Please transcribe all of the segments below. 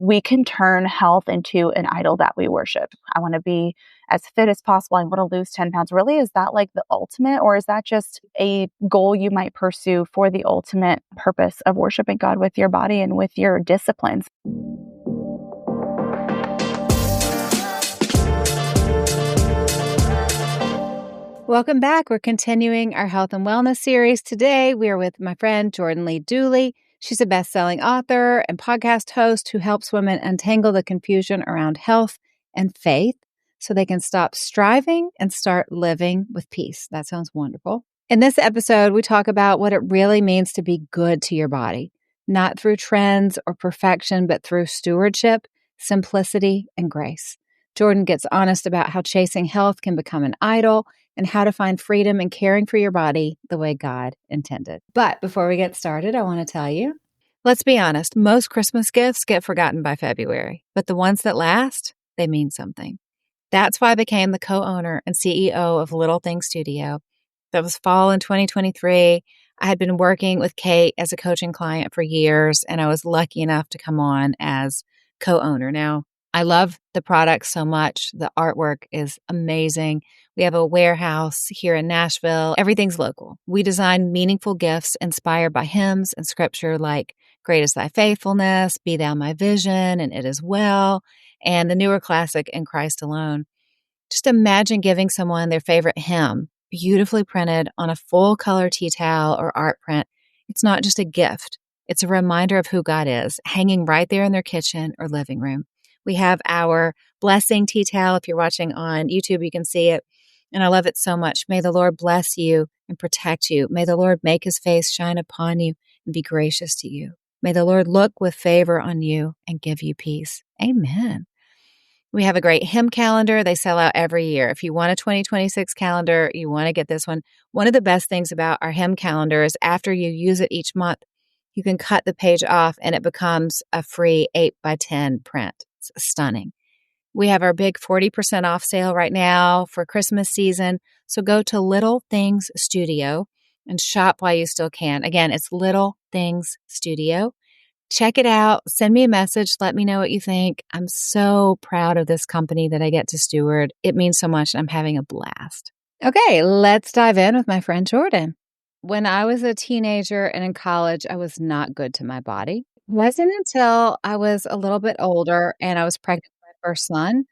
we can turn health into an idol that we worship. I want to be as fit as possible. I want to lose 10 pounds. Really, is that like the ultimate, or is that just a goal you might pursue for the ultimate purpose of worshiping God with your body and with your disciplines? Welcome back. We're continuing our health and wellness series. Today, we are with my friend, Jordan Lee Dooley. She's a best-selling author and podcast host who helps women untangle the confusion around health and faith so they can stop striving and start living with peace. That sounds wonderful. In this episode, we talk about what it really means to be good to your body, not through trends or perfection, but through stewardship, simplicity, and grace. Jordan gets honest about how chasing health can become an idol and how to find freedom in caring for your body the way God intended. But before we get started, I want to tell you, let's be honest, most Christmas gifts get forgotten by February, but the ones that last, they mean something. That's why I became the co-owner and CEO of Little Things Studio. That was fall in 2023. I had been working with Kate as a coaching client for years, and I was lucky enough to come on as co-owner. Now, I love the product so much. The artwork is amazing. We have a warehouse here in Nashville. Everything's local. We design meaningful gifts inspired by hymns and scripture like Great is Thy Faithfulness, Be Thou My Vision, and It Is Well, and the newer classic In Christ Alone. Just imagine giving someone their favorite hymn, beautifully printed on a full color tea towel or art print. It's not just a gift. It's a reminder of who God is, hanging right there in their kitchen or living room. We have our blessing tea towel. If you're watching on YouTube, you can see it. And I love it so much. May the Lord bless you and protect you. May the Lord make his face shine upon you and be gracious to you. May the Lord look with favor on you and give you peace. Amen. We have a great hymn calendar. They sell out every year. If you want a 2026 calendar, you want to get this one. One of the best things about our hymn calendar is after you use it each month, you can cut the page off and it becomes a free 8x10 print. It's stunning. We have our big 40% off sale right now for Christmas season. So go to Little Things Studio and shop while you still can. Again, it's Little Things Studio. Check it out. Send me a message. Let me know what you think. I'm so proud of this company that I get to steward. It means so much. I'm having a blast. Okay, let's dive in with my friend Jordan. When I was a teenager and in college, I was not good to my body. It wasn't until I was a little bit older and I was pregnant with my first son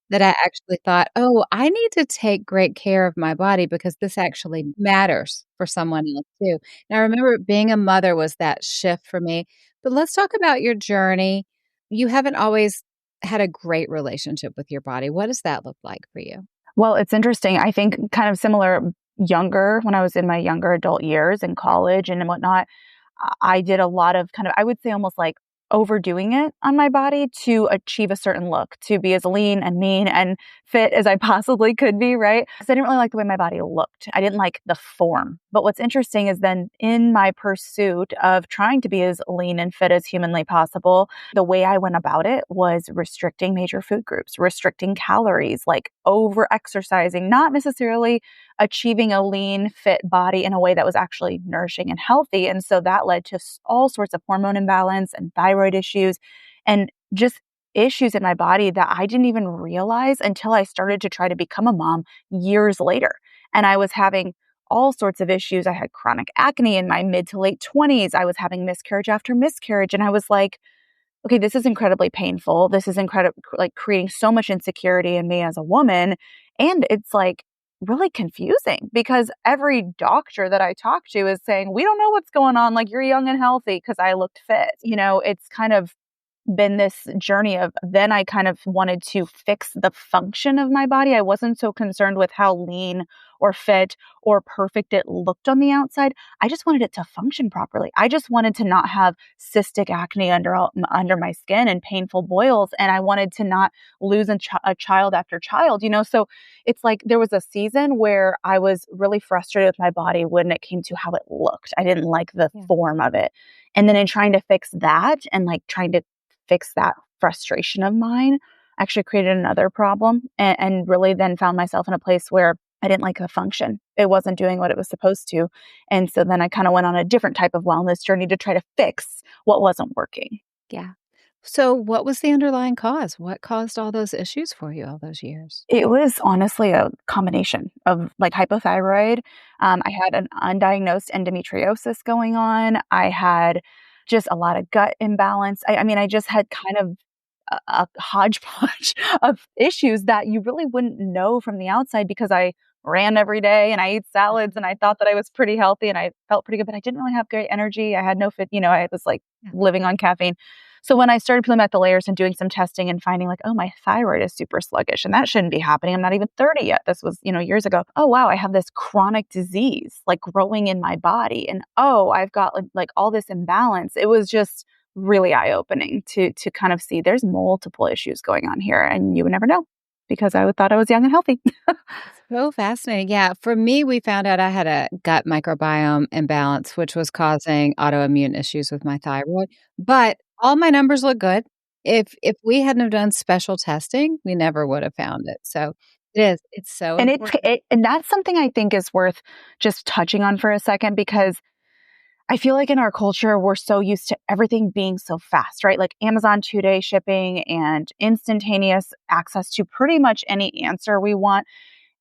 that I actually thought, oh, I need to take great care of my body because this actually matters for someone else too. And I remember being a mother was that shift for me. But let's talk about your journey. You haven't always had a great relationship with your body. What does that look like for you? Well, it's interesting. I think kind of similar when I was in my younger adult years in college and whatnot, I did a lot of kind of, I would say almost like overdoing it on my body to achieve a certain look, to be as lean and mean and fit as I possibly could be, right? Because I didn't really like the way my body looked. I didn't like the form. But what's interesting is then in my pursuit of trying to be as lean and fit as humanly possible, the way I went about it was restricting major food groups, restricting calories, like over exercising, not necessarily achieving a lean, fit body in a way that was actually nourishing and healthy. And so that led to all sorts of hormone imbalance and thyroid issues and just issues in my body that I didn't even realize until I started to try to become a mom years later. And I was having all sorts of issues. I had chronic acne in my mid to late 20s. I was having miscarriage after miscarriage. And I was like, okay, this is incredibly painful. This is like creating so much insecurity in me as a woman. And it's like really confusing because every doctor that I talk to is saying, we don't know what's going on. Like, you're young and healthy because I looked fit. It's kind of been this journey of then I kind of wanted to fix the function of my body. I wasn't so concerned with how lean or fit or perfect it looked on the outside. I just wanted it to function properly. I just wanted to not have cystic acne under my skin and painful boils. And I wanted to not lose a child after child, So it's like there was a season where I was really frustrated with my body when it came to how it looked. I didn't like the form of it. And then in trying to fix that and like trying to fix that frustration of mine, actually created another problem and really then found myself in a place where I didn't like the function. It wasn't doing what it was supposed to. And so then I kind of went on a different type of wellness journey to try to fix what wasn't working. Yeah. So, what was the underlying cause? What caused all those issues for you all those years? It was honestly a combination of, like, hypothyroid. I had an undiagnosed endometriosis going on. I had just a lot of gut imbalance. I mean, I just had kind of a hodgepodge of issues that you really wouldn't know from the outside because I ran every day and I ate salads and I thought that I was pretty healthy and I felt pretty good, but I didn't really have great energy. I had no fit, I was like Yeah. living on caffeine. So when I started peeling back the layers and doing some testing and finding like, oh, my thyroid is super sluggish and that shouldn't be happening. I'm not even 30 yet. This was, years ago. Oh, wow, I have this chronic disease like growing in my body. And oh, I've got like all this imbalance. It was just really eye-opening to kind of see there's multiple issues going on here and you would never know because I thought I was young and healthy. So fascinating. Yeah. For me, we found out I had a gut microbiome imbalance, which was causing autoimmune issues with my thyroid. But all my numbers look good. If we hadn't have done special testing, we never would have found it. So it is. It's so And important. and that's something I think is worth just touching on for a second because I feel like in our culture, we're so used to everything being so fast, right? Like Amazon 2-day shipping and instantaneous access to pretty much any answer we want,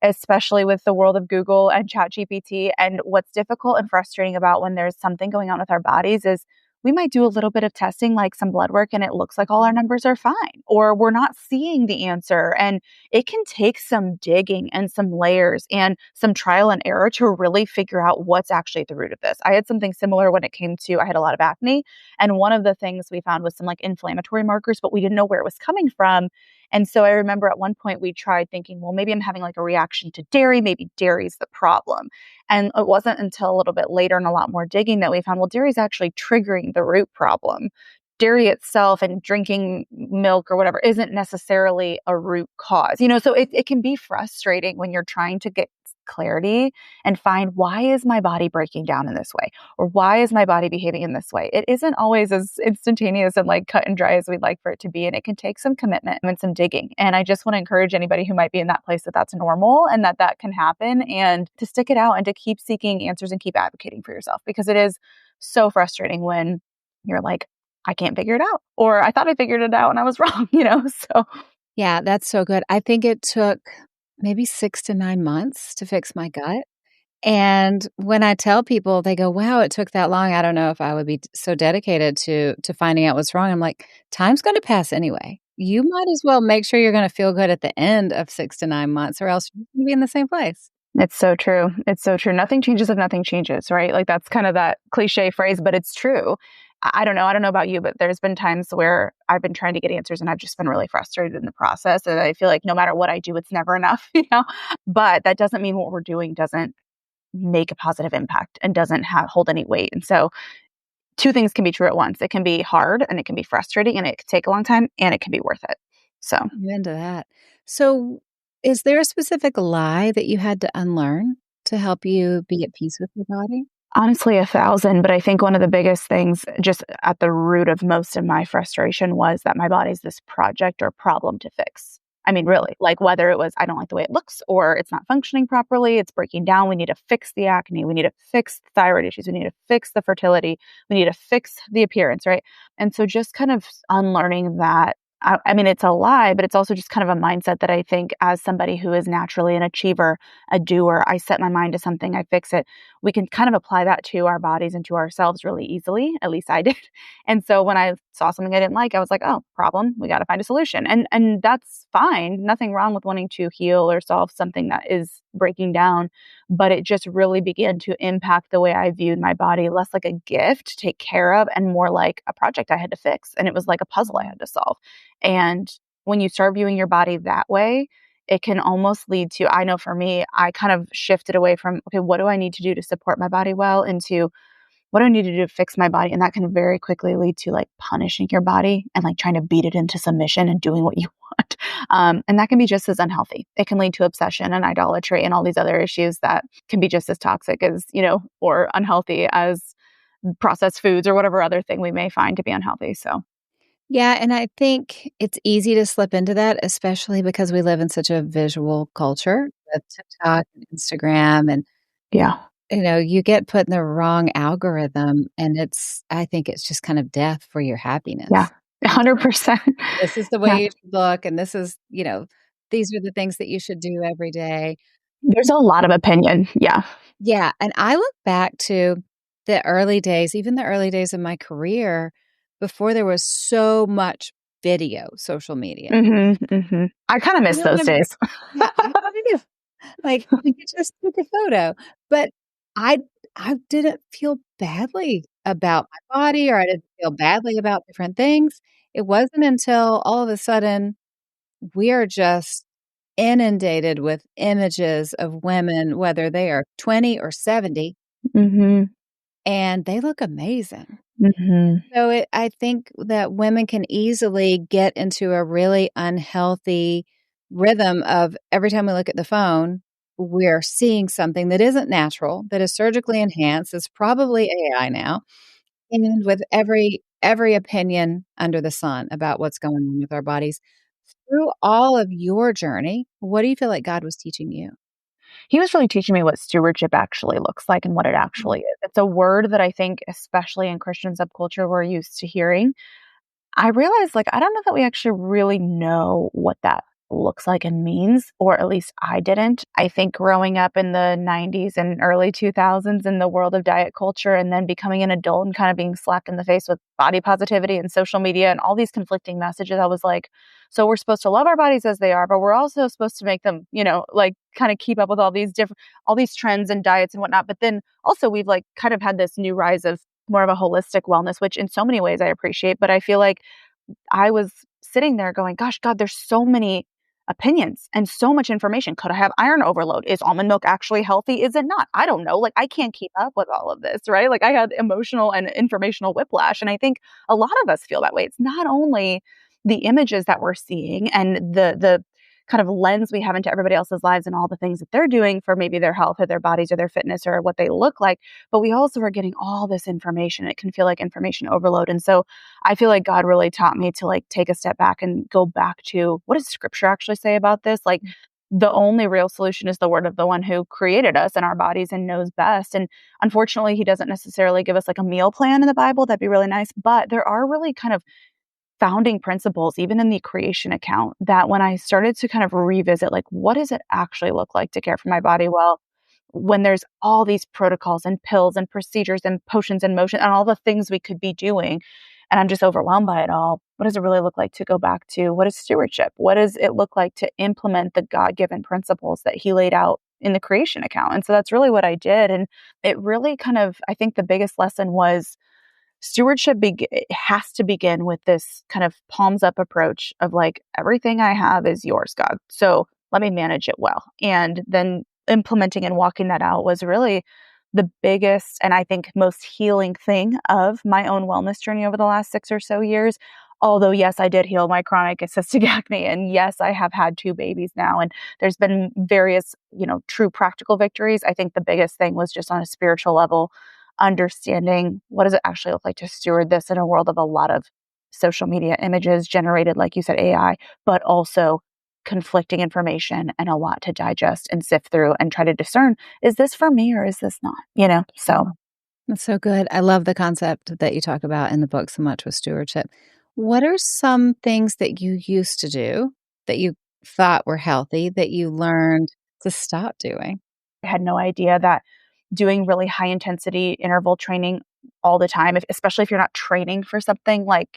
especially with the world of Google and ChatGPT. And what's difficult and frustrating about when there's something going on with our bodies is we might do a little bit of testing, like some blood work, and it looks like all our numbers are fine, or we're not seeing the answer. And it can take some digging and some layers and some trial and error to really figure out what's actually at the root of this. I had something similar when it came to, I had a lot of acne. And one of the things we found was some like inflammatory markers, but we didn't know where it was coming from. And so I remember at one point we tried thinking, well, maybe I'm having like a reaction to dairy. Maybe dairy's the problem. And it wasn't until a little bit later and a lot more digging that we found, well, dairy is actually triggering the root problem. Dairy itself and drinking milk or whatever isn't necessarily a root cause. So it can be frustrating when you're trying to get clarity and find why is my body breaking down in this way or why is my body behaving in this way. It isn't always as instantaneous and like cut and dry as we'd like for it to be, and it can take some commitment and some digging. And I just want to encourage anybody who might be in that place that that's normal and that that can happen, and to stick it out and to keep seeking answers and keep advocating for yourself, because it is so frustrating when you're like, I can't figure it out, or I thought I figured it out and I was wrong. So Yeah, that's so good. I think it took maybe 6 to 9 months to fix my gut. And when I tell people, they go, "Wow, it took that long. I don't know if I would be so dedicated to finding out what's wrong." I'm like, "Time's gonna pass anyway. You might as well make sure you're gonna feel good at the end of 6 to 9 months, or else you're gonna be in the same place." it's so true. It's so true. Nothing changes if nothing changes, right? Like that's kind of that cliche phrase, but it's true. I don't know. I don't know about you, but there's been times where I've been trying to get answers and I've just been really frustrated in the process. And I feel like no matter what I do, it's never enough. But that doesn't mean what we're doing doesn't make a positive impact and doesn't hold any weight. And so two things can be true at once. It can be hard and it can be frustrating and it can take a long time and it can be worth it. So I'm into that. So, is there a specific lie that you had to unlearn to help you be at peace with your body? honestly, 1,000. But I think one of the biggest things, just at the root of most of my frustration, was that my body's this project or problem to fix. I mean, really, like whether it was I don't like the way it looks or it's not functioning properly, it's breaking down. We need to fix the acne. We need to fix the thyroid issues. We need to fix the fertility. We need to fix the appearance, right? And so just kind of unlearning that. I mean, it's a lie, but it's also just kind of a mindset that I think as somebody who is naturally an achiever, a doer, I set my mind to something, I fix it. We can kind of apply that to our bodies and to ourselves really easily. At least I did. And so when I saw something I didn't like, I was like, oh, problem. We got to find a solution. And that's fine. Nothing wrong with wanting to heal or solve something that is breaking down. But it just really began to impact the way I viewed my body, less like a gift to take care of and more like a project I had to fix. And it was like a puzzle I had to solve. And when you start viewing your body that way, it can almost lead to, I know for me, I kind of shifted away from, okay, what do I need to do to support my body well, into what do I need to do to fix my body? And that can very quickly lead to like punishing your body and like trying to beat it into submission and doing what you want. And that can be just as unhealthy. It can lead to obsession and idolatry and all these other issues that can be just as toxic or unhealthy as processed foods or whatever other thing we may find to be unhealthy. So, Yeah, and I think it's easy to slip into that, especially because we live in such a visual culture with TikTok and Instagram, and yeah. you get put in the wrong algorithm, and I think it's just kind of death for your happiness. Yeah. 100%. This is the way Yeah. you should look, and this is, these are the things that you should do every day. There's a lot of opinion. Yeah. Yeah, and I look back to the early days, even the early days of my career, before there was so much video, social media. I kind of I miss don't those remember. days. Yeah, I do. Like, you could just took a photo, but I I didn't feel badly about my body, or I didn't feel badly about different things. It wasn't until all of a sudden we are just inundated with images of women, whether they are 20 or 70, Mhm. and they look amazing. Mhm. So I think that women can easily get into a really unhealthy rhythm of every time we look at the phone, we're seeing something that isn't natural, that is surgically enhanced, is probably AI now, and with every opinion under the sun about what's going on with our bodies. Through all of your journey, what do you feel like God was teaching you? He was really teaching me what stewardship actually looks like and what it actually is. It's a word that I think, especially in Christian subculture, we're used to hearing. I realized, like, I don't know that we actually really know what that looks like and means, or at least I didn't. I think growing up in the 90s and early 2000s in the world of diet culture and then becoming an adult and kind of being slapped in the face with body positivity and social media and all these conflicting messages, I was like, so we're supposed to love our bodies as they are, but we're also supposed to make them, like kind of keep up with all these trends and diets and whatnot. But then also we've like kind of had this new rise of more of a holistic wellness, which in so many ways I appreciate. But I feel like I was sitting there going, gosh, God, there's so many opinions and so much information. Could I have iron overload? Is almond milk actually healthy? Is it not? I don't know. Like, I can't keep up with all of this, right? Like, I had emotional and informational whiplash. And I think a lot of us feel that way. It's not only the images that we're seeing and the kind of lens we have into everybody else's lives and all the things that they're doing for maybe their health or their bodies or their fitness or what they look like, but we also are getting all this information. It can feel like information overload. And so I feel like God really taught me to like take a step back and go back to what does scripture actually say about this? Like the only real solution is the word of the one who created us and our bodies and knows best. And unfortunately, he doesn't necessarily give us like a meal plan in the Bible. That'd be really nice. But there are really kind of founding principles, even in the creation account, that when I started to kind of revisit, like, what does it actually look like to care for my body well? When there's all these protocols and pills and procedures and potions and motion and all the things we could be doing, and I'm just overwhelmed by it all. What does it really look like to go back to what is stewardship? What does it look like to implement the God given principles that He laid out in the creation account? And so that's really what I did. And it really kind of, I think the biggest lesson was stewardship it has to begin with this kind of palms up approach of like, everything I have is yours, God. So let me manage it well. And then implementing and walking that out was really the biggest and I think most healing thing of my own wellness journey over the last 6 or so years. Although, yes, I did heal my chronic cystic acne. And yes, I have had two babies now. And there's been various, true practical victories. I think the biggest thing was just on a spiritual level, understanding what does it actually look like to steward this in a world of a lot of social media images generated, like you said, AI, but also conflicting information and a lot to digest and sift through and try to discern, is this for me or is this not? So That's so good. I love the concept that you talk about in the book so much with stewardship. What are some things that you used to do that you thought were healthy that you learned to stop doing? I had no idea that doing really high intensity interval training all the time, especially if you're not training for something like,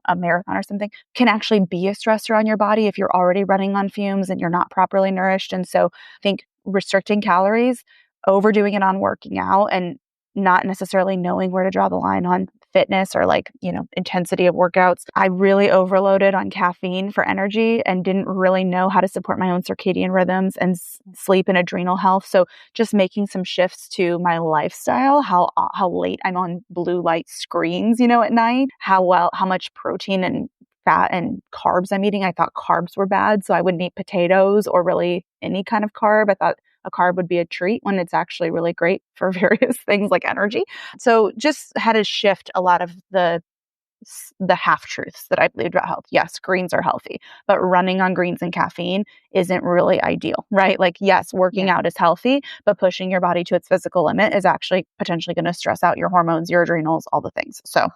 a marathon or something, can actually be a stressor on your body if you're already running on fumes and you're not properly nourished. And so I think restricting calories, overdoing it on working out, and not necessarily knowing where to draw the line on fitness or like, intensity of workouts. I really overloaded on caffeine for energy and didn't really know how to support my own circadian rhythms and sleep and adrenal health. So just making some shifts to my lifestyle, how late I'm on blue light screens, at night, how much protein and fat and carbs I'm eating. I thought carbs were bad, so I wouldn't eat potatoes or really any kind of carb. I thought a carb would be a treat when it's actually really great for various things like energy. So just had to shift a lot of the half truths that I believed about health. Yes, greens are healthy, but running on greens and caffeine isn't really ideal, right? Like, yes, working Yeah. out is healthy, but pushing your body to its physical limit is actually potentially going to stress out your hormones, your adrenals, all the things. So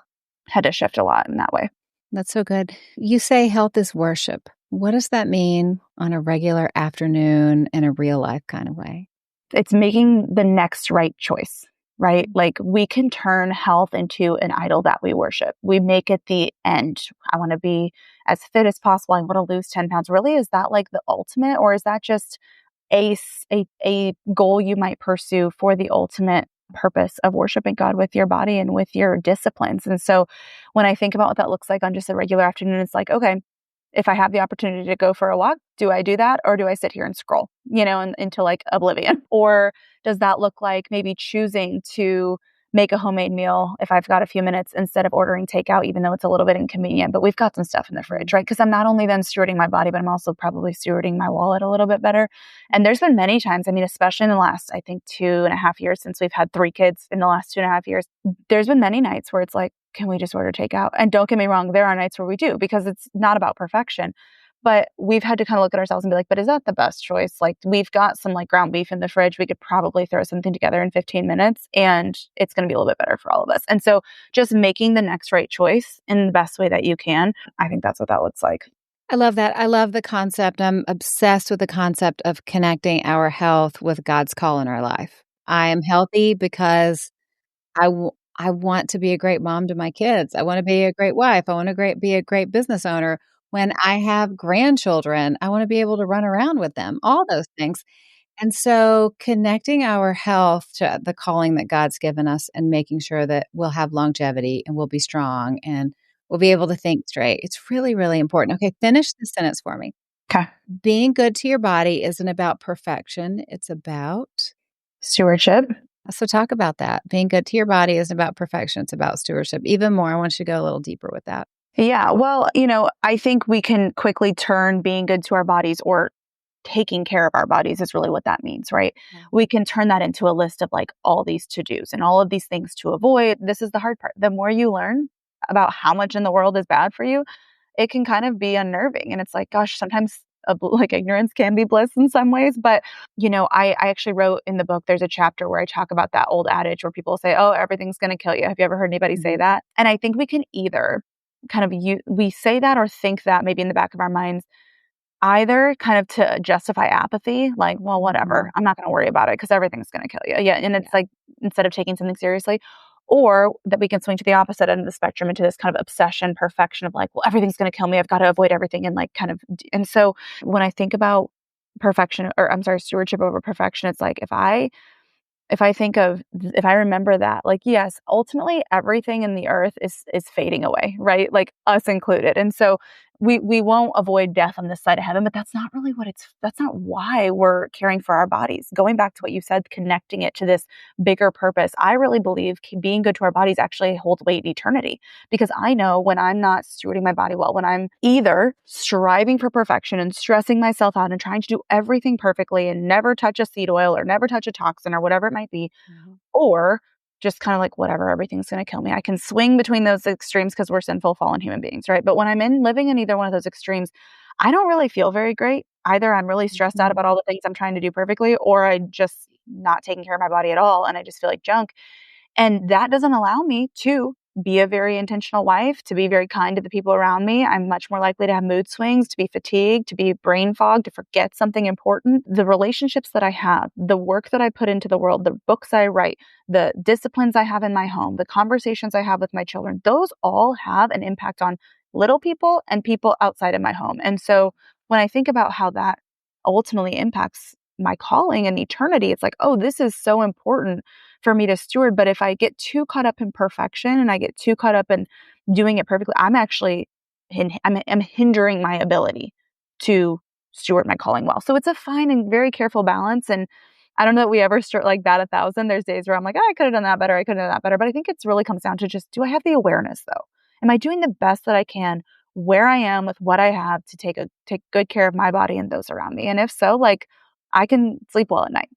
had to shift a lot in that way. That's so good. You say health is worship. What does that mean on a regular afternoon in a real life kind of way? It's making the next right choice, right? Like we can turn health into an idol that we worship. We make it the end. I want to be as fit as possible. I want to lose 10 pounds. Really, is that like the ultimate, or is that just a goal you might pursue for the ultimate purpose of worshiping God with your body and with your disciplines? And so when I think about what that looks like on just a regular afternoon, it's like, okay, if I have the opportunity to go for a walk, do I do that? Or do I sit here and scroll, into like oblivion? Or does that look like maybe choosing to make a homemade meal if I've got a few minutes instead of ordering takeout, even though it's a little bit inconvenient, but we've got some stuff in the fridge, right? Because I'm not only then stewarding my body, but I'm also probably stewarding my wallet a little bit better. And there's been many times, I mean, especially in the last, I think 2.5 years since we've had 3 kids in the last 2.5 years, there's been many nights where it's like, can we just order takeout? And don't get me wrong, there are nights where we do, because it's not about perfection. But we've had to kind of look at ourselves and be like, but is that the best choice? Like, we've got some like ground beef in the fridge. We could probably throw something together in 15 minutes and it's going to be a little bit better for all of us. And so just making the next right choice in the best way that you can, I think that's what that looks like. I love that. I love the concept. I'm obsessed with the concept of connecting our health with God's call in our life. I am healthy because I want to be a great mom to my kids. I want to be a great wife. I want to be a great business owner. When I have grandchildren, I want to be able to run around with them, all those things. And so connecting our health to the calling that God's given us and making sure that we'll have longevity and we'll be strong and we'll be able to think straight. It's really, really important. Okay, finish this sentence for me. Okay. Being good to your body isn't about perfection. It's about Stewardship. so talk about that. Being good to your body isn't about perfection. It's about stewardship. Even more, I want you to go a little deeper with that. Yeah. Well, I think we can quickly turn being good to our bodies, or taking care of our bodies is really what that means, right? Yeah. We can turn that into a list of like all these to-dos and all of these things to avoid. This is the hard part. The more you learn about how much in the world is bad for you, it can kind of be unnerving. And it's like, gosh, sometimes like ignorance can be bliss in some ways. But, I actually wrote in the book, there's a chapter where I talk about that old adage where people say, oh, everything's going to kill you. Have you ever heard anybody say that? And I think we can either kind of we say that or think that maybe in the back of our minds, either kind of to justify apathy, like, well, whatever, I'm not going to worry about it because everything's going to kill you. Yeah. And it's like, instead of taking something seriously, or that we can swing to the opposite end of the spectrum into this kind of obsession, perfection of like, well, everything's going to kill me. I've got to avoid everything. And like kind of, and so when I think about perfection, or I'm sorry, stewardship over perfection, it's like, if I remember that, like, yes, ultimately everything in the earth is fading away, right? Like us included. And so we won't avoid death on this side of heaven, but that's not really that's not why we're caring for our bodies. Going back to what you said, connecting it to this bigger purpose, I really believe being good to our bodies actually holds weight in eternity, because I know when I'm not stewarding my body well, when I'm either striving for perfection and stressing myself out and trying to do everything perfectly and never touch a seed oil or never touch a toxin or whatever it might be, or just kind of like, whatever, everything's going to kill me. I can swing between those extremes because we're sinful, fallen human beings, right? But when I'm living in either one of those extremes, I don't really feel very great. Either I'm really stressed out about all the things I'm trying to do perfectly, or I just not taking care of my body at all and I just feel like junk. And that doesn't allow me to be a very intentional wife, to be very kind to the people around me. I'm much more likely to have mood swings, to be fatigued, to be brain fogged, to forget something important. The relationships that I have, the work that I put into the world, the books I write, the disciplines I have in my home, the conversations I have with my children, those all have an impact on little people and people outside of my home. And so when I think about how that ultimately impacts my calling and eternity, it's like, oh, this is so important for me to steward. But if I get too caught up in perfection and I get too caught up in doing it perfectly, I'm actually I'm hindering my ability to steward my calling well. So it's a fine and very careful balance. And I don't know that we ever start like that 1,000. There's days where I'm like, oh, I could have done that better. I could have done that better. But I think it's really comes down to just, do I have the awareness though? Am I doing the best that I can where I am with what I have to take good care of my body and those around me? And if so, like, I can sleep well at night.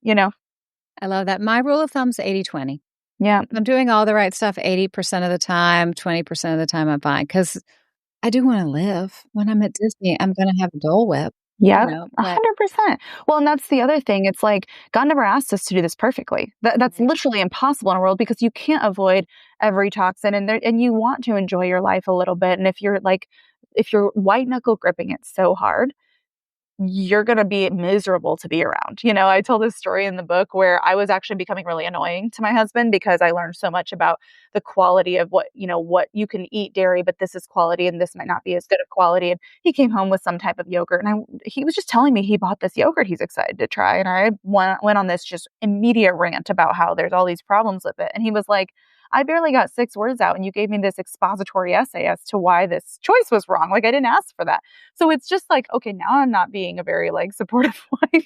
I love that. My rule of thumb is 80-20. Yeah. I'm doing all the right stuff 80% of the time, 20% of the time I'm fine. Because I do want to live. When I'm at Disney, I'm going to have a Dole Whip. Yep, but 100%. Well, and that's the other thing. It's like God never asked us to do this perfectly. That's literally impossible in a world because you can't avoid every toxin and you want to enjoy your life a little bit. And if you're white knuckle gripping it so hard, you're going to be miserable to be around. I told this story in the book where I was actually becoming really annoying to my husband because I learned so much about the quality of what you can eat dairy, but this is quality and this might not be as good of quality. And he came home with some type of yogurt and he was just telling me he bought this yogurt he's excited to try. And I went on this just immediate rant about how there's all these problems with it. And he was like, I barely got 6 words out and you gave me this expository essay as to why this choice was wrong. Like I didn't ask for that. So it's just like, okay, now I'm not being a very like supportive wife.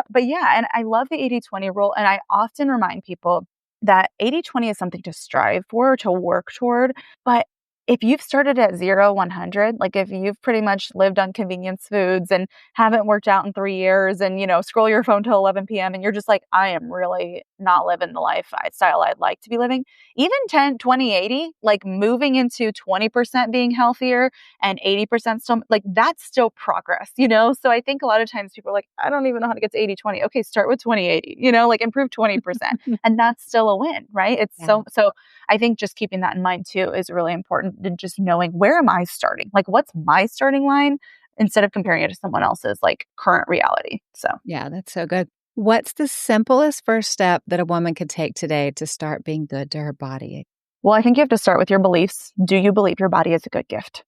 But yeah, and I love the 80/20 rule. And I often remind people that 80/20 is something to strive for, to work toward. But if you've started at 0, 100, like if you've pretty much lived on convenience foods and haven't worked out in 3 years and, scroll your phone till 11 p.m. and you're just like, I am really not living the lifestyle I'd like to be living, even 10, 20, 80, like moving into 20% being healthier and 80% still, like that's still progress. So I think a lot of times people are like, I don't even know how to get to 80/20. Okay, start with 20/80, like improve 20%. And that's still a win, right? It's yeah. so I think just keeping that in mind too is really important and just knowing where am I starting? Like what's my starting line instead of comparing it to someone else's like current reality. So Yeah, that's so good. What's the simplest first step that a woman could take today to start being good to her body? well, I think you have to start with your beliefs. Do you believe your body is a good gift?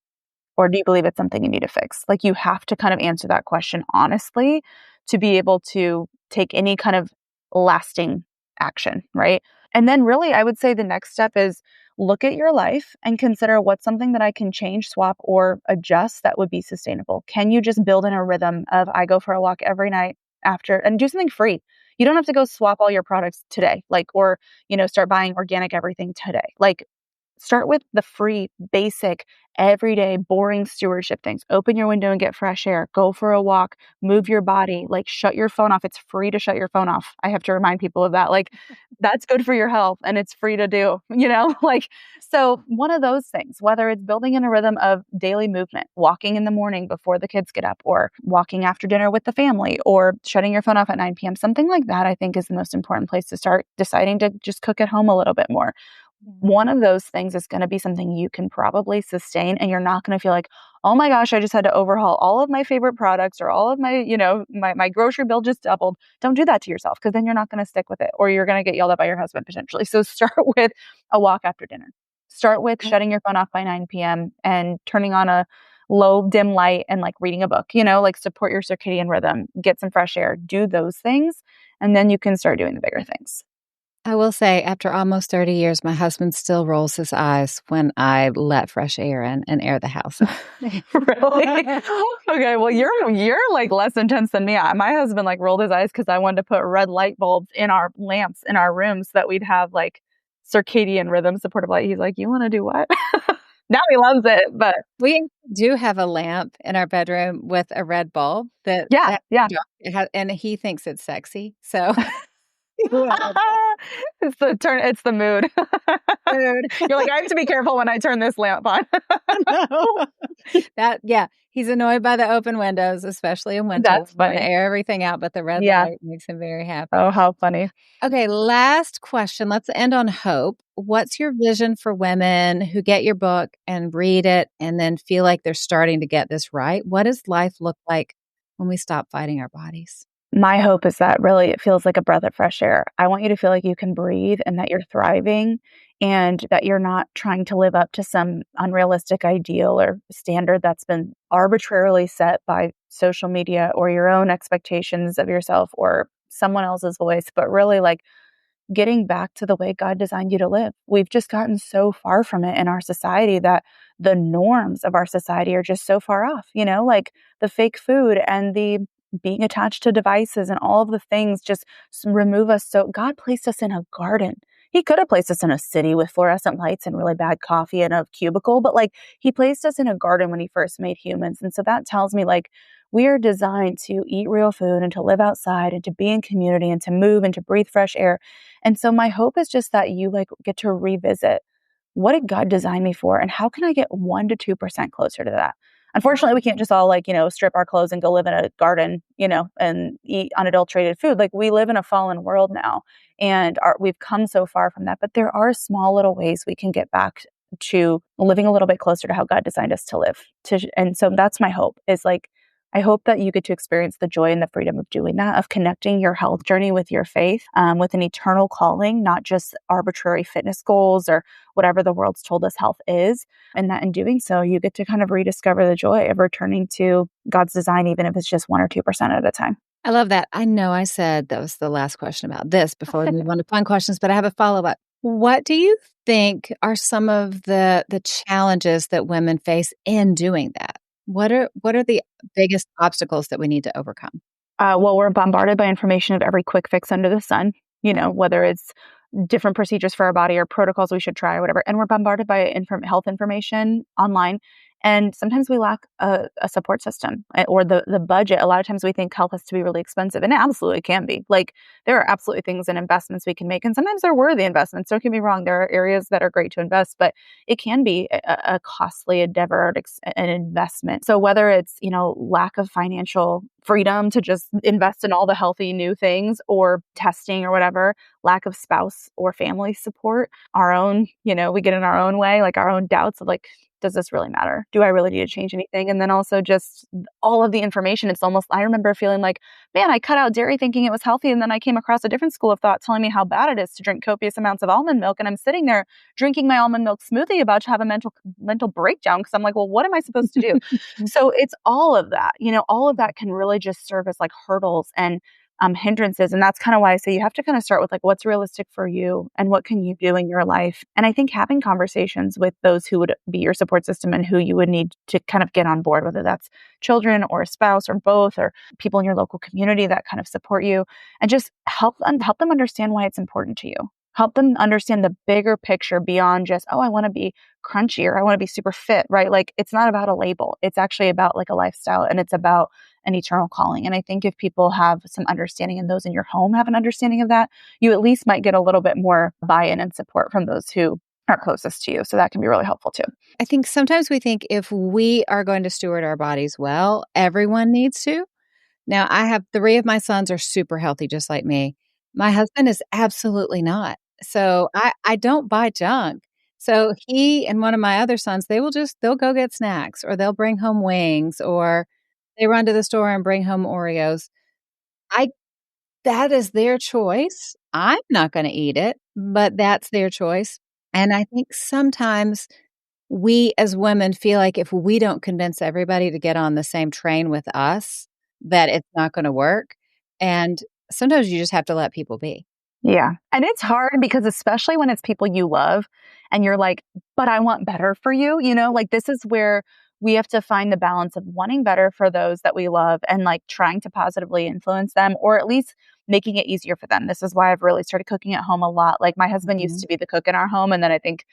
Or do you believe it's something you need to fix? Like you have to kind of answer that question honestly to be able to take any kind of lasting action, right? And then really, I would say the next step is look at your life and consider what's something that I can change, swap, or adjust that would be sustainable. Can you just build in a rhythm of I go for a walk every night after and do something free? You don't have to go swap all your products today, or, start buying organic everything today. Like start with the free, basic, everyday, boring stewardship things. Open your window and get fresh air. Go for a walk. Move your body. Like, shut your phone off. It's free to shut your phone off. I have to remind people of that. Like, that's good for your health and it's free to do, Like, so one of those things, whether it's building in a rhythm of daily movement, walking in the morning before the kids get up, or walking after dinner with the family, or shutting your phone off at 9 p.m., something like that, I think is the most important place to start deciding to just cook at home a little bit more. One of those things is going to be something you can probably sustain and you're not going to feel like, oh my gosh, I just had to overhaul all of my favorite products or all of my, my grocery bill just doubled. Don't do that to yourself because then you're not going to stick with it or you're going to get yelled at by your husband potentially. So start with a walk after dinner. Start with shutting your phone off by 9 p.m. and turning on a low dim light and like reading a book, like support your circadian rhythm, get some fresh air, do those things. And then you can start doing the bigger things. I will say, after almost 30 years, my husband still rolls his eyes when I let fresh air in and air the house out. Really? Okay, well, you're like less intense than me. My husband like rolled his eyes because I wanted to put red light bulbs in our lamps in our rooms so that we'd have like circadian rhythm supportive light. He's like, you want to do what? Now he loves it, but We do have a lamp in our bedroom with a red bulb yeah. and he thinks it's sexy. So It's the mood. Mood. You're like, I have to be careful when I turn this lamp on. He's annoyed by the open windows, especially in winter. That's Want to funny. air everything out, but the red Yeah. light makes him very happy. Oh, how funny. Okay, last question. Let's end on hope. What's your vision for women who get your book and read it and then feel like they're starting to get this right? What does life look like when we stop fighting our bodies? My hope is that really it feels like a breath of fresh air. I want you to feel like you can breathe and that you're thriving and that you're not trying to live up to some unrealistic ideal or standard that's been arbitrarily set by social media or your own expectations of yourself or someone else's voice, but really like getting back to the way God designed you to live. We've just gotten so far from it in our society that the norms of our society are just so far off, like the fake food and the being attached to devices and all of the things just remove us. So God placed us in a garden. He could have placed us in a city with fluorescent lights and really bad coffee and a cubicle, but like he placed us in a garden when he first made humans. And so that tells me like we are designed to eat real food and to live outside and to be in community and to move and to breathe fresh air. And so my hope is just that you like get to revisit what did God design me for and how can I get 1 to 2% closer to that? unfortunately, we can't just all strip our clothes and go live in a garden, and eat unadulterated food. Like, we live in a fallen world now, and we've come so far from that. But there are small little ways we can get back to living a little bit closer to how God designed us to live. And so that's my hope, is like, I hope that you get to experience the joy and the freedom of doing that, of connecting your health journey with your faith, with an eternal calling, not just arbitrary fitness goals or whatever the world's told us health is. And that in doing so, you get to kind of rediscover the joy of returning to God's design, even if it's just 1 or 2% at a time. I love that. I know I said that was the last question about this before we move on to fun questions, but I have a follow-up. What do you think are some of the challenges that women face in doing that? What are the biggest obstacles that we need to overcome? Well, we're bombarded by information of every quick fix under the sun, whether it's different procedures for our body or protocols we should try or whatever. And we're bombarded by health information online. And sometimes we lack a support system or the budget. A lot of times we think health has to be really expensive, and it absolutely can be. Like, there are absolutely things and investments we can make, and sometimes they're worthy investments. Don't get me wrong. There are areas that are great to invest, but it can be a costly endeavor, an investment. So whether it's, lack of financial freedom to just invest in all the healthy new things, or testing or whatever, lack of spouse or family support, our own, we get in our own way, like our own doubts of like, does this really matter? Do I really need to change anything? And then also just all of the information. It's almost, I remember feeling like, man, I cut out dairy thinking it was healthy. And then I came across a different school of thought telling me how bad it is to drink copious amounts of almond milk. And I'm sitting there drinking my almond milk smoothie, about to have a mental breakdown, because I'm like, well, what am I supposed to do? So it's all of that, all of that can really just serve as like hurdles and hindrances. And that's kind of why I say you have to kind of start with like, what's realistic for you and what can you do in your life? And I think having conversations with those who would be your support system and who you would need to kind of get on board, whether that's children or a spouse or both, or people in your local community that kind of support you, and just help them understand why it's important to you. Help them understand the bigger picture beyond just, oh, I want to be crunchy or I want to be super fit, right? Like, it's not about a label. It's actually about like a lifestyle, and it's about an eternal calling. And I think if people have some understanding, and those in your home have an understanding of that, you at least might get a little bit more buy-in and support from those who are closest to you. So that can be really helpful too. I think sometimes we think if we are going to steward our bodies well, everyone needs to. Now, I have 3 of my sons are super healthy, just like me. My husband is absolutely not. So I don't buy junk. So he and one of my other sons, they'll go get snacks, or they'll bring home wings, or they run to the store and bring home Oreos. I That is their choice. I'm not going to eat it, but that's their choice. And I think sometimes we as women feel like if we don't convince everybody to get on the same train with us, that it's not going to work. And sometimes you just have to let people be. Yeah. And it's hard because, especially when it's people you love and you're like, but I want better for you, like, this is where we have to find the balance of wanting better for those that we love and like trying to positively influence them, or at least making it easier for them. This is why I've really started cooking at home a lot. Like, my husband used to be the cook in our home. And then I think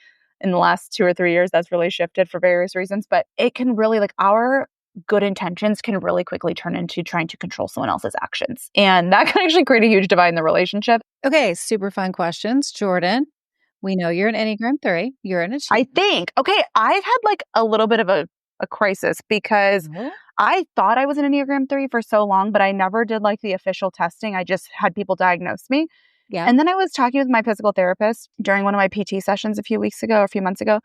in the last 2 or 3 years, that's really shifted for various reasons. But it can really, like, our good intentions can really quickly turn into trying to control someone else's actions. And that can actually create a huge divide in the relationship. Okay, super fun questions. Jordan, we know you're an Enneagram 3. You're an achiever. I think. Okay, I've had like a little bit of a crisis because I thought I was an Enneagram 3 for so long, but I never did like the official testing. I just had people diagnose me. Yeah. And then I was talking with my physical therapist during one of my PT sessions a few months ago.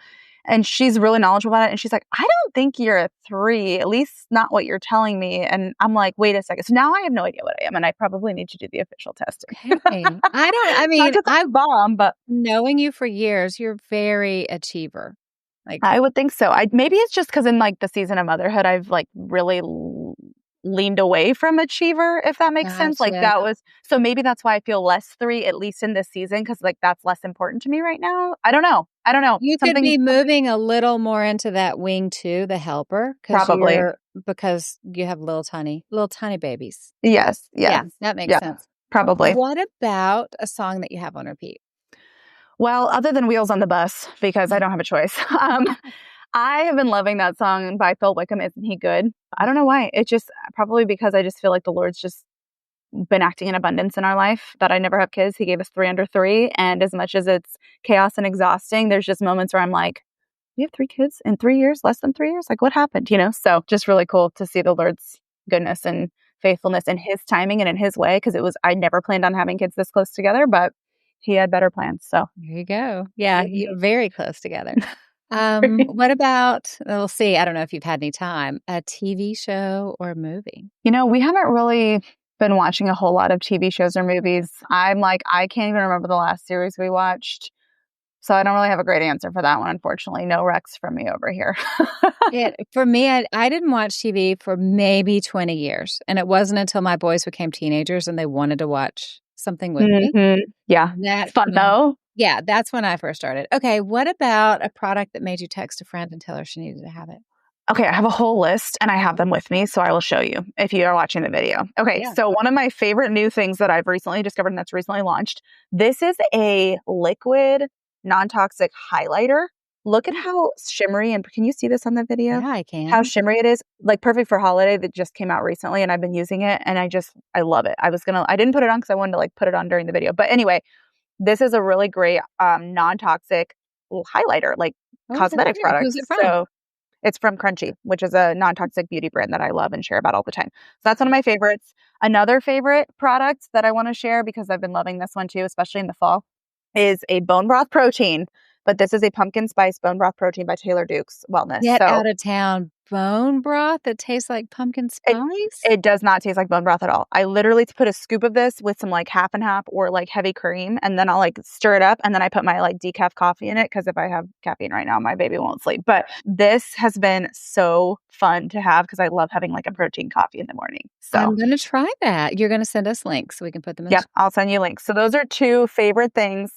And she's really knowledgeable about it. And she's like, I don't think you're a 3, at least not what you're telling me. And I'm like, wait a second. So now I have no idea what I am. And I probably need to do the official testing. Okay. I mean, I've bombed, but knowing you for years, you're very achiever. Like, I would think so. Maybe it's just because in like the season of motherhood, I've like really leaned away from achiever, if that makes sense. Like, that was, so maybe that's why I feel less 3, at least in this season, because like that's less important to me right now. I don't know. You could be moving a little more into that wing 2, the helper, probably because you have little tiny babies. Yes. Yeah, that makes sense. Probably. What about a song that you have on repeat? Well, other than Wheels on the Bus, because I don't have a choice. I have been loving that song by Phil Wickham, Isn't He Good? I don't know why. It's just probably because I just feel like the Lord's just been acting in abundance in our life, that I never have kids. He gave us 3 under 3. And as much as it's chaos and exhausting, there's just moments where I'm like, you have 3 kids in 3 years, less than 3 years? Like, what happened? So just really cool to see the Lord's goodness and faithfulness and his timing and in his way, because I never planned on having kids this close together, but he had better plans. So There you go. Yeah, you're very close together. Right. What about, we'll see, I don't know if you've had any time, a TV show or movie? We haven't really been watching a whole lot of TV shows or movies. I'm like, I can't even remember the last series we watched. So I don't really have a great answer for that one, unfortunately. No Rex from me over here. For me, I didn't watch TV for maybe 20 years, and it wasn't until my boys became teenagers and they wanted to watch something with me. Yeah. That It's fun though. Yeah, that's when I first started. Okay, what about a product that made you text a friend and tell her she needed to have it? Okay, I have a whole list and I have them with me, so I will show you if you are watching the video. Okay, Yeah. so one of my favorite new things that I've recently discovered and that's recently launched, this is a liquid non-toxic highlighter. Look at how shimmery, and can you see this on the video? Yeah, I How can. shimmery it is. Like perfect for holiday, that just came out recently and I've been using it and I love it. I didn't put it on because I wanted to like put it on during the video. But anyway, this is a really great non-toxic highlighter, like Oh, that's cosmetic great. product. Who's it from? So it's from Crunchy, which is a non-toxic beauty brand that I love and share about all the time. So that's one of my favorites. Another favorite product that I want to share, because I've been loving this one too, especially in the fall, is a bone broth protein. But this is a pumpkin spice bone broth protein by Taylor Dukes Wellness. Get So out of town bone broth that tastes like pumpkin it spice? it does not taste like bone broth at all. I literally put a scoop of this with some like half and half or like heavy cream, and then I'll like stir it up, and then I put my like decaf coffee in it, because if I have caffeine right now, my baby won't sleep. But this has been so fun to have because I love having like a protein coffee in the morning. So I'm gonna try that. You're gonna send us links so we can put them in the yeah, I'll send you links. So those are two favorite things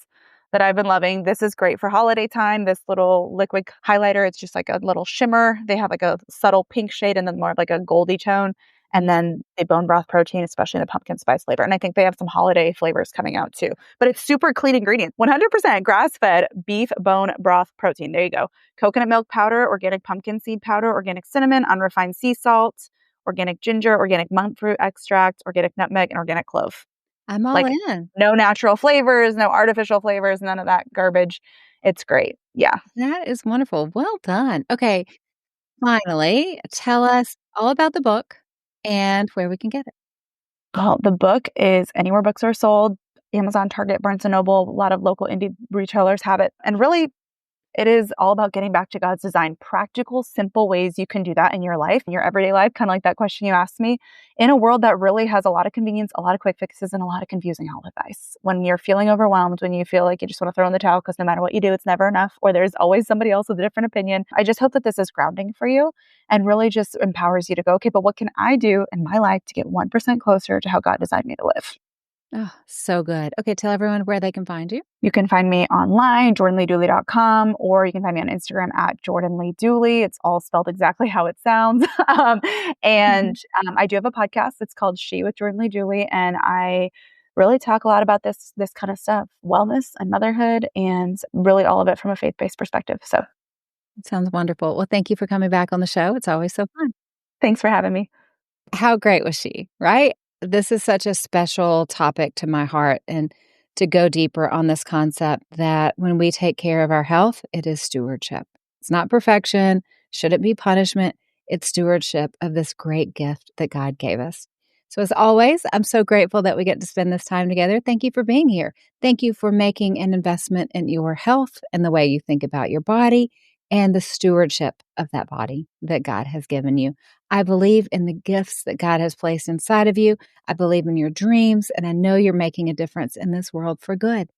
that I've been loving. This is great for holiday time. This little liquid highlighter, it's just like a little shimmer. They have like a subtle pink shade and then more of like a goldy tone. And then the bone broth protein, especially the pumpkin spice flavor. And I think they have some holiday flavors coming out too. But it's super clean ingredients. 100% grass-fed beef bone broth protein. There you go. Coconut milk powder, organic pumpkin seed powder, organic cinnamon, unrefined sea salt, organic ginger, organic monk fruit extract, organic nutmeg, and organic clove. I'm all Like, in. no natural flavors, no artificial flavors, none of that garbage. It's great. Yeah. That is wonderful. Well done. Okay, finally, tell us all about the book and where we can get it. Well, the book is anywhere books are sold. Amazon, Target, Barnes& and Noble, a lot of local indie retailers have it. And really, it is all about getting back to God's design. Practical, simple ways you can do that in your life, in your everyday life, kind of like that question you asked me, in a world that really has a lot of convenience, a lot of quick fixes, and a lot of confusing health advice. When you're feeling overwhelmed, when you feel like you just want to throw in the towel because no matter what you do, it's never enough, or there's always somebody else with a different opinion, I just hope that this is grounding for you and really just empowers you to go, okay, but what can I do in my life to get 1% closer to how God designed me to live? Oh, so good. Okay, tell everyone where they can find you. You can find me online, jordanleedooley.com, or you can find me on Instagram at jordanleedooley. It's all spelled exactly how it sounds. I do have a podcast. It's called She with Jordan Lee Dooley, and I really talk a lot about this kind of stuff, wellness and motherhood, and really all of it from a faith-based perspective. So It sounds wonderful. Well, thank you for coming back on the show. It's always so fun. thanks for having me. How great was she, right? This is such a special topic to my heart, and to go deeper on this concept that when we take care of our health, it is stewardship. It's not perfection, shouldn't be punishment. It's stewardship of this great gift that God gave us. So, as always, I'm so grateful that we get to spend this time together. Thank you for being here. Thank you for making an investment in your health and the way you think about your body and the stewardship of that body that God has given you. I believe in the gifts that God has placed inside of you. I believe in your dreams, and I know you're making a difference in this world for good.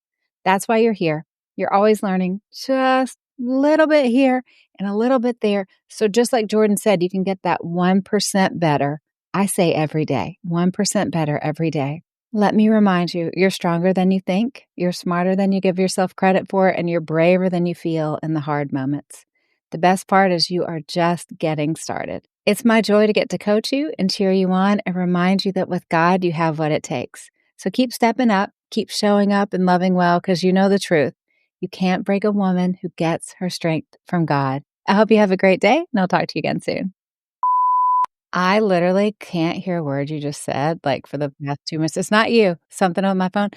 That's why you're here. You're always learning just a little bit here and a little bit there. So, just like Jordan said, you can get that 1% better. I say every day, 1% better every day. Let me remind you, you're stronger than you think, you're smarter than you give yourself credit for, and you're braver than you feel in the hard moments. The best part is you are just getting started. It's my joy to get to coach you and cheer you on and remind you that with God, you have what it takes. So keep stepping up, keep showing up and loving well, because you know the truth. You can't break a woman who gets her strength from God. I hope you have a great day, and I'll talk to you again soon. I literally can't hear a word you just said, like, for the past 2 minutes. It's not you. Something on my phone.